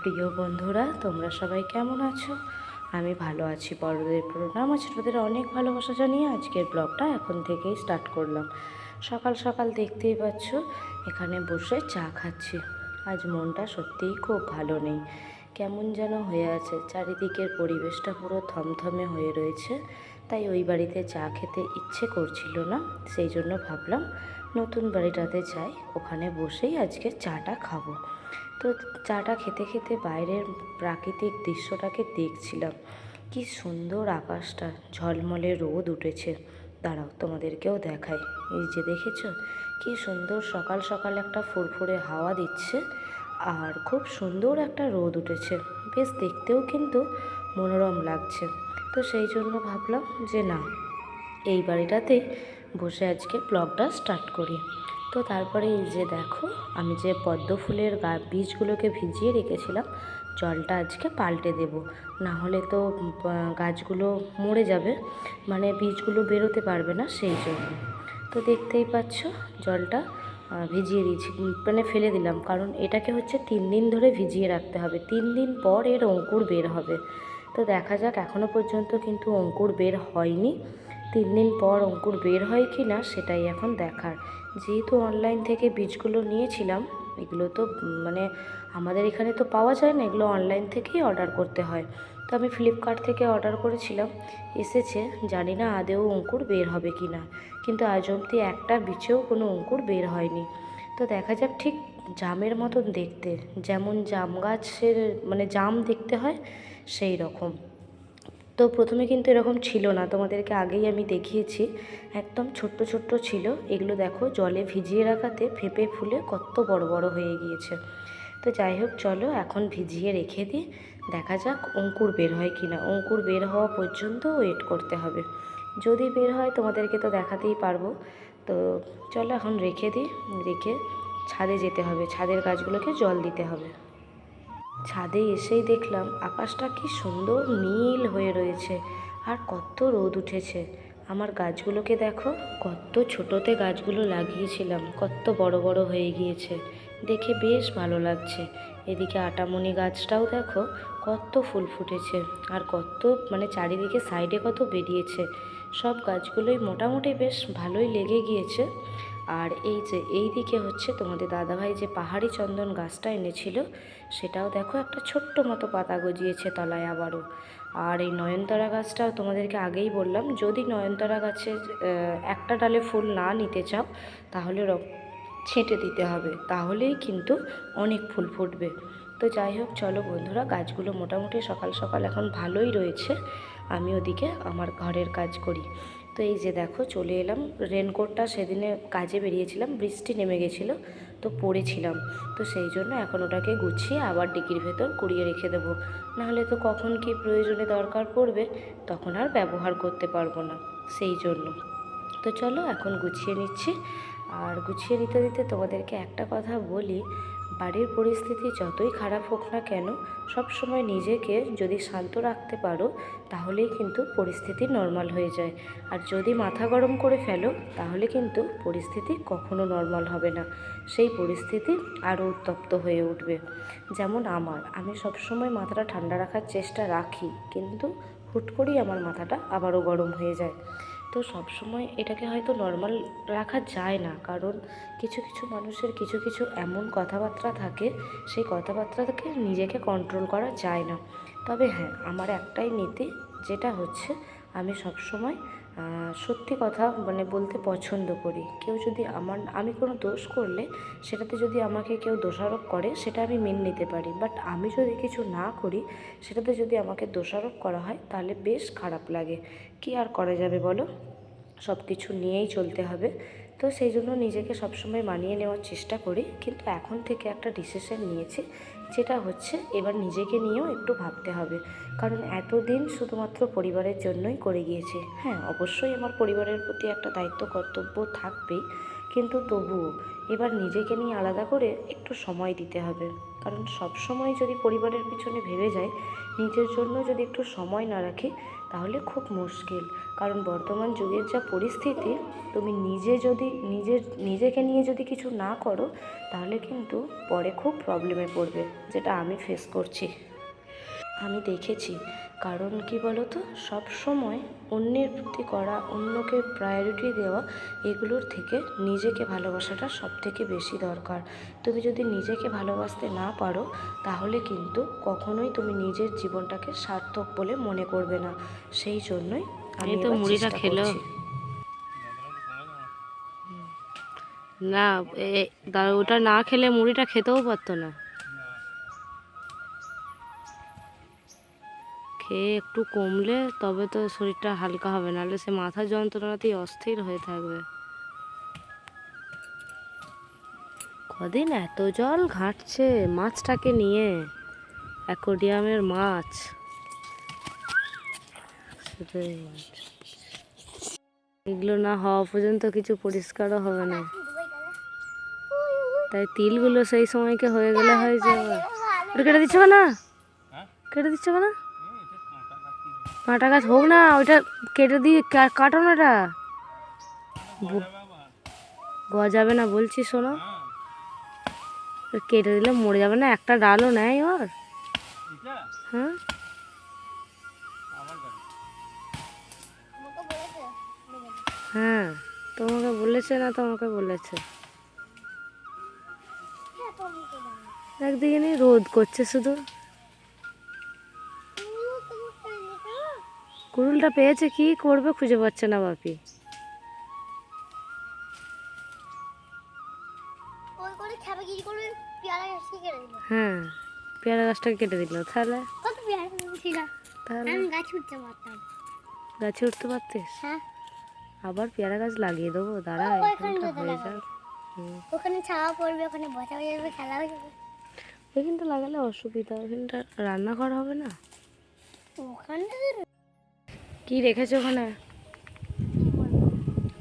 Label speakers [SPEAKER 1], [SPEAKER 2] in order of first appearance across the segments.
[SPEAKER 1] প্রিয় বন্ধুরা, তোমরা সবাই কেমন আছো? আমি ভালো আছি। বড়দের প্রণাম আর ছোটদের অনেক ভালোবাসা জানিয়ে আজকের ব্লগটা এখন থেকেই স্টার্ট করলাম। সকাল সকাল দেখতেই পাচ্ছ এখানে বসে চা খাচ্ছি। আজ মনটা সত্যিই খুব ভালো নেই, কেমন যেন হয়ে আছে। চারিদিকের পরিবেশটা পুরো থমথমে হয়ে রয়েছে, তাই ওই বাড়িতে চা খেতে ইচ্ছে করছিল না। সেই জন্য ভাবলাম নতুন বাড়িটাতে যাই, ওখানে বসেই আজকে চাটা খাবো। তো চাটা খেতে খেতে বাইরের প্রাকৃতিক দৃশ্যটাকে দেখছিলাম। কি সুন্দর আকাশটা, ঝলমলে রোদ উঠেছে। দাঁড়াও তোমাদেরকেও দেখাই। এই যে দেখেছো কি সুন্দর সকাল সকাল একটা ফুরফুরে হাওয়া দিচ্ছে, আর খুব সুন্দর একটা রোদ উঠেছে। বেশ দেখতেও কিন্তু মনোরম লাগছে। তো সেই জন্য ভাবলাম যে না, এই বাড়িটাতেই বসে আজকে ব্লগটা স্টার্ট করি। তো তারপরে এই যে দেখো, আমি যে পদ্ম ফুলের বীজগুলোকে ভিজিয়ে রেখেছিলাম, জলটা আজকে পাল্টে দেব, না হলে তো গাছগুলো মরে যাবে, মানে বীজগুলো বেরোতে পারবে না, সেই জন্য। তো দেখতেই পাচ্ছ জলটা ভিজিয়ে দিয়েছি, মানে ফেলে দিলাম, কারণ এটাকে হচ্ছে 3 দিন ধরে ভিজিয়ে রাখতে হবে। 3 দিন পর এর অঙ্কুর বের হবে। তো দেখা যাক, এখনও পর্যন্ত কিন্তু অঙ্কুর বের হয়নি। 3 দিন পর অঙ্কুর বের হয় কি না সেটাই এখন দেখার। যেহেতু অনলাইন থেকে বীজগুলো নিয়েছিলাম, এগুলো তো মানে আমাদের এখানে তো পাওয়া যায় না, এগুলো অনলাইন থেকেই অর্ডার করতে হয়। তো আমি ফ্লিপকার্ট থেকে অর্ডার করেছিলাম, এসেছে। জানি না আদেও অঙ্কুর বের হবে কি না, কিন্তু আজ অবধি একটা বীজেও কোনো অঙ্কুর বের হয়নি। তো দেখা যাক, ঠিক জামের মতন দেখতে, যেমন জাম গাছের মানে জাম দেখতে হয় সেই রকম। তো প্রথমে কিন্তু এরকম ছিল না, তোমাদেরকে আগেই আমি দেখিয়েছি, একদম ছোট্ট ছোট্ট ছিল। এগুলো দেখো জলে ভিজিয়ে রাখাতে ফেঁপে ফুলে কত বড় বড় হয়ে গিয়েছে। তো যাই হোক, চলো এখন ভিজিয়ে রেখে দিই, দেখা যাক অঙ্কুর বের হয় কি না। অঙ্কুর বের হওয়া পর্যন্ত ওয়েট করতে হবে। যদি বের হয় তোমাদেরকে তো দেখাতেই পারবো। তো চলো এখন রেখে দিই, রেখে ছাদে যেতে হবে, ছাদের গাছগুলোকে জল দিতে হবে। ছাদে এসেই দেখলাম আকাশটা কি সুন্দর নীল হয়ে রয়েছে, আর কত রোদ উঠেছে। আমার গাছগুলোকে দেখো, কত ছোটোতে গাছগুলো লাগিয়েছিলাম, কত বড় বড় হয়ে গিয়েছে, দেখে বেশ ভালো লাগছে। এদিকে আটামনি গাছটাও দেখো কত ফুল ফুটেছে, আর কত মানে চারিদিকে সাইডে কত বেরিয়েছে। সব গাছগুলোই মোটামুটি বেশ ভালোই লেগে গিয়েছে। আর এই যে এই দিকে হচ্ছে তোমাদের দাদাভাই যে পাহাড়ি চন্দন গাছটা এনেছিল, সেটাও দেখো একটা ছোট্ট মতো পাতা গজিয়েছে তলায় আবারও। আর এই নয়নতারা গাছটাও তোমাদেরকে আগেই বললাম, যদি নয়নতারা গাছের একটা ডালে ফুল না নিতে চাও, তাহলে ছেঁটে দিতে হবে, তাহলেই কিন্তু অনেক ফুল ফুটবে। তো যাই হোক, চলো বন্ধুরা, গাছগুলো মোটামুটি সকাল সকাল এখন ভালোই রয়েছে। আমি ওদিকে আমার ঘরের কাজ করি। তো এই যে দেখো চলে এলাম। রেনকোটটা সেদিনে কাজে বেরিয়েছিলাম, বৃষ্টি নেমে গেছিলো, তো পড়েছিলাম। তো সেই জন্য এখন ওটাকে গুছিয়ে আবার ডিকির ভেতর কুড়িয়ে রেখে দেবো, নাহলে তো কখন কি প্রয়োজনে দরকার পড়বে, তখন আর ব্যবহার করতে পারবো না, সেই জন্য। তো চলো এখন গুছিয়ে নিচ্ছি। আর গুছিয়ে নিতে দিতে তোমাদেরকে একটা কথা বলি, বাড়ির পরিস্থিতি যতই খারাপ হোক না কেন, সব সময় নিজেকে যদি শান্ত রাখতে পারো, তাহলেই কিন্তু পরিস্থিতি নর্মাল হয়ে যায়। আর যদি মাথা গরম করে ফেলো, তাহলে কিন্তু পরিস্থিতি কখনো নর্মাল হবে না, সেই পরিস্থিতি আরও উত্তপ্ত হয়ে উঠবে। যেমন আমি সবসময় মাথাটা ঠান্ডা রাখার চেষ্টা রাখি, কিন্তু হুট করেই আমার মাথাটা আবারও গরম হয়ে যায়। তো সব সময় এটাকে হয়তো নর্মাল রাখা যায় না, কারণ কিছু কিছু মানুষের কিছু কিছু এমন কথাবার্তা থাকে, সেই কথাবার্তাকে নিজেকে কন্ট্রোল করা যায় না। তবে হ্যাঁ, আমার একটাই নীতি, যেটা হচ্ছে আমি সব সময় সত্যি কথা মানে বলতে পছন্দ করি। কেউ যদি আমি কোনো দোষ করলে, সেটাতে যদি আমাকে কেউ দোষারোপ করে, সেটা আমি মেনে নিতে পারি। বাট আমি যদি কিছু না করি, সেটাতে যদি আমাকে দোষারোপ করা হয়, তাহলে বেশ খারাপ লাগে। কি আর করা যাবে বলো, সব কিছু নিয়েই চলতে হবে। তো সেই জন্য নিজেকে সবসময় মানিয়ে নেওয়ার চেষ্টা করি। কিন্তু এখন থেকে একটা ডিসিশন নিয়েছি, যেটা হচ্ছে এবার নিজেকে নিয়েও একটু ভাবতে হবে। কারণ এতদিন শুধুমাত্র পরিবারের জন্যই করে গিয়েছি। হ্যাঁ, অবশ্যই আমার পরিবারের প্রতি একটা দায়িত্ব কর্তব্য থাকবেই, কিন্তু তবুও এবার নিজেকে নিয়ে আলাদা করে একটু সময় দিতে হবে। কারণ সব সময় যদি পরিবারের পিছনে ভেবে যাই, নিজের জন্য যদি একটু সময় না রাখি, তাহলে খুব মুশকিল। কারণ বর্তমান যুগের যা পরিস্থিতি, তুমি নিজেকে নিয়ে যদি কিছু না করো তাহলে কিন্তু পরে খুব প্রবলেমে পড়বে, যেটা আমি ফেস করছি, আমি দেখেছি। কারণ কি বলো তো, সব সময় অন্যের প্রতি করা, অন্যকে প্রায়োরিটি দেওয়া, এগুলোর থেকে নিজেকে ভালোবাসাটা সব থেকে বেশি দরকার। তুমি যদি নিজেকে ভালোবাসতে না পারো তাহলে কিন্তু কখনোই তুমি নিজের জীবনটাকে সার্থক বলে মনে করবে না। সেই জন্যই আমি
[SPEAKER 2] তো
[SPEAKER 1] এবার
[SPEAKER 2] মুড়িটা
[SPEAKER 1] চেষ্টা
[SPEAKER 2] খেলো
[SPEAKER 1] করছি।
[SPEAKER 2] না, ওটা না খেলে মুড়িটা খেতেও পারতো না। খেয়ে একটু কমলে তবে তো শরীরটা হালকা হবে, নাহলে সে মাথার যন্ত্রণাতেই অস্থির হয়ে থাকবে। কদিন এত জল ঘাঁটছে মাছটাকে নিয়ে, অ্যাকোরিয়ামের মাছ, সেটাই। এগুলো না হওয়া পর্যন্ত কিছু পরিষ্কারও হবে না, তাই তিলগুলো সেই সময়কে হয়ে গেলে হয় যে ওটা কেটে দিচ্ছ না, কেটে দিচ্ছ না, কাঁটা গাছ হোক না, ওইটা কেটে দিয়ে কাটো না, ওটা গজাবে না বলছি, শোনো, কেটে দিলে মরে যাবে না, একটা ডালও নেয় ওর। হ্যাঁ, হ্যাঁ, তোমাকে বলেছে না, তোমাকে বলেছে। একদিকে নিয়ে রোদ করছে শুধু। কুড়ুলটা পেয়েছে, কি করবে খুঁজে পাচ্ছে না বাপি। হ্যাঁ, পেয়ারা গাছটাকে কেটে দিল, তাহলে গাছে উঠতে পারতিস। আবার পেয়ারা গাছ লাগিয়ে দেবো, দাঁড়া, এখানটা হয়ে যাক।
[SPEAKER 3] ওখানে ছাওয়া পড়বে, ওখানে বসা হয়ে যাবে, খেলা হয়ে যাবে।
[SPEAKER 2] ওইখানটা লাগালে অসুবিধা, ওইখানটা রান্নাঘর হবে না।
[SPEAKER 3] ওখানটা
[SPEAKER 2] কি রেখেছো ওখানে?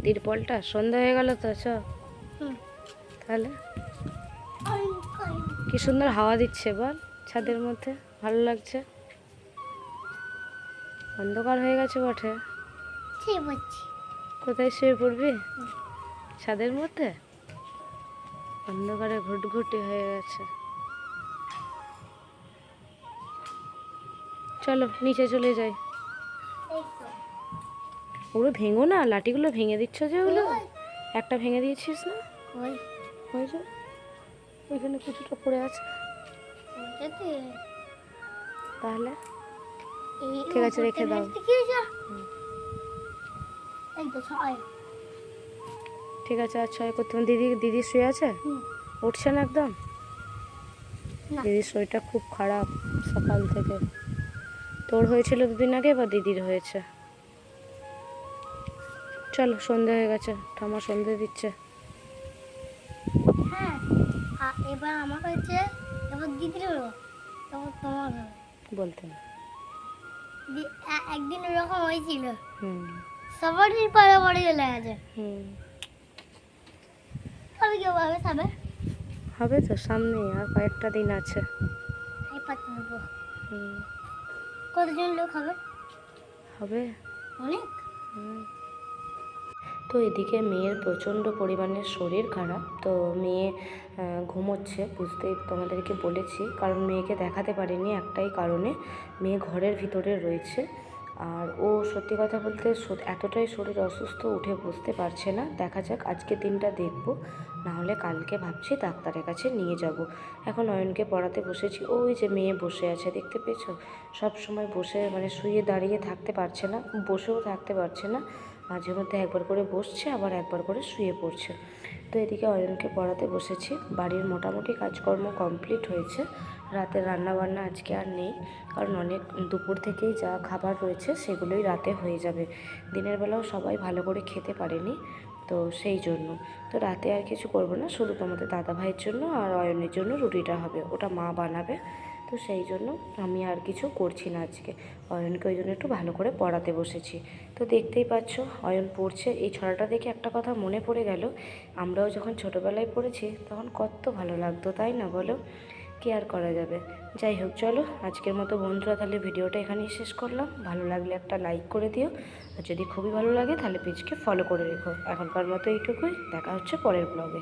[SPEAKER 2] তিরপলটা? সন্ধ্যা হয়ে গেল তো, চ। তাহলে কি সুন্দর হাওয়া দিচ্ছে বল, ছাদের মধ্যে ভালো লাগছে। অন্ধকার হয়ে গেছে বটে।
[SPEAKER 3] ঠিক বলছি।
[SPEAKER 2] কোথায় শুয়ে পড়বি? ছাদের মধ্যে? অন্ধকারে ঘুটঘুটি হয়ে গেছে। চলো নিচে চলে যাই। ওগুলো ভেঙো না, লাঠিগুলো ভেঙে দিচ্ছ যে, ওগুলো একটা ভেঙে দিয়েছিস না? ওই যে ওইখানে কিছুটা পড়ে আছে। তাহলে ঠিক আছে, রেখে দাও। ঠিক আছে, আচ্ছা করতে দিদি শুয়ে আছে, উঠছে না একদম। দিদির শরীরটা খুব খারাপ সকাল থেকে। তোর হয়েছিল দুদিন আগে, বা দিদির হয়েছে? চলো, সন্ধে হয়ে গেছে, ঠাম্মা সন্ধে দিচ্ছে।
[SPEAKER 3] হ্যাঁ, এবার আমার হয়েছে, এবার দিদির হলো, তারপর তোমার হলো।
[SPEAKER 2] বলতে না।
[SPEAKER 3] একদিন এরকম হয়েছিল,
[SPEAKER 2] হুম
[SPEAKER 3] সবারই পরে পরে চলে গেছে।
[SPEAKER 2] হুম,
[SPEAKER 3] তবে কেউ ভাবে খাবে,
[SPEAKER 2] হবে তো, সামনে আর কয়েকটা দিন আছে।
[SPEAKER 3] এই পাতে দেবো।
[SPEAKER 2] হুম,
[SPEAKER 3] কতজন লোক হবে?
[SPEAKER 2] হবে
[SPEAKER 3] অনেক।
[SPEAKER 2] হুম।
[SPEAKER 1] তো এদিকে মেয়ের প্রচণ্ড পরিমাণে শরীর খারাপ, তো মেয়ে ঘুমোচ্ছে, বুঝতেই তোমাদেরকে বলেছি। কারণ মেয়েকে দেখাতে পারিনি একটাই কারণে, মেয়ে ঘরের ভিতরে রয়েছে। আর ও সত্যি কথা বলতে এতটাই শরীর অসুস্থ, উঠে বসতে পারছে না। দেখা যাক, আজকে দিনটা দেখব, নাহলে কালকে ভাবছি ডাক্তারের কাছে নিয়ে যাব। এখন অয়নকে পড়াতে বসেছি, ওই যে মেয়ে বসে আছে, দেখতে পেয়েছো? সব সময় বসে, মানে শুয়ে দাঁড়িয়ে থাকতে পারছে না, বসেও থাকতে পারছে না। মাঝে মধ্যে একবার করে বসছে, আবার একবার করে শুয়ে পড়ছে। তো এদিকে অয়নকে পড়াতে বসেছি। বাড়ির মোটামুটি কাজকর্ম কমপ্লিট হয়েছে। রাতের রান্নাবান্না আজকে আর নেই, কারণ অনেক দুপুর থেকেই যা খাবার রয়েছে সেগুলোই রাতে হয়ে যাবে। দিনের বেলাও সবাই ভালো করে খেতে পারেনি, তো সেই জন্য তো রাতে আর কিছু করবো না, শুধু তোমাদের দাদা ভাইয়ের জন্য আর অয়নের জন্য রুটিটা হবে, ওটা মা বানাবে। তো সেই জন্য আমি আর কিছু করছি না আজকে। অয়নকে ওই জন্য একটু ভালো করে পড়াতে বসেছি। তো দেখতেই পাচ্ছ অয়ন পড়ছে। এই ছড়াটা দেখে একটা কথা মনে পড়ে গেল, আমরাও যখন ছোটোবেলায় পড়েছি তখন কত ভালো লাগতো, তাই না বলো? কি আর করা যাবে। যাই হোক, চলো আজকের মতো বন্ধুরা তাহলে ভিডিওটা এখানেই শেষ করলাম। ভালো লাগলে একটা লাইক করে দিও, আর যদি খুবই ভালো লাগে তাহলে পেজকে ফলো করে রেখো। এখনকার মতো এইটুকুই, দেখা হচ্ছে পরের ব্লগে।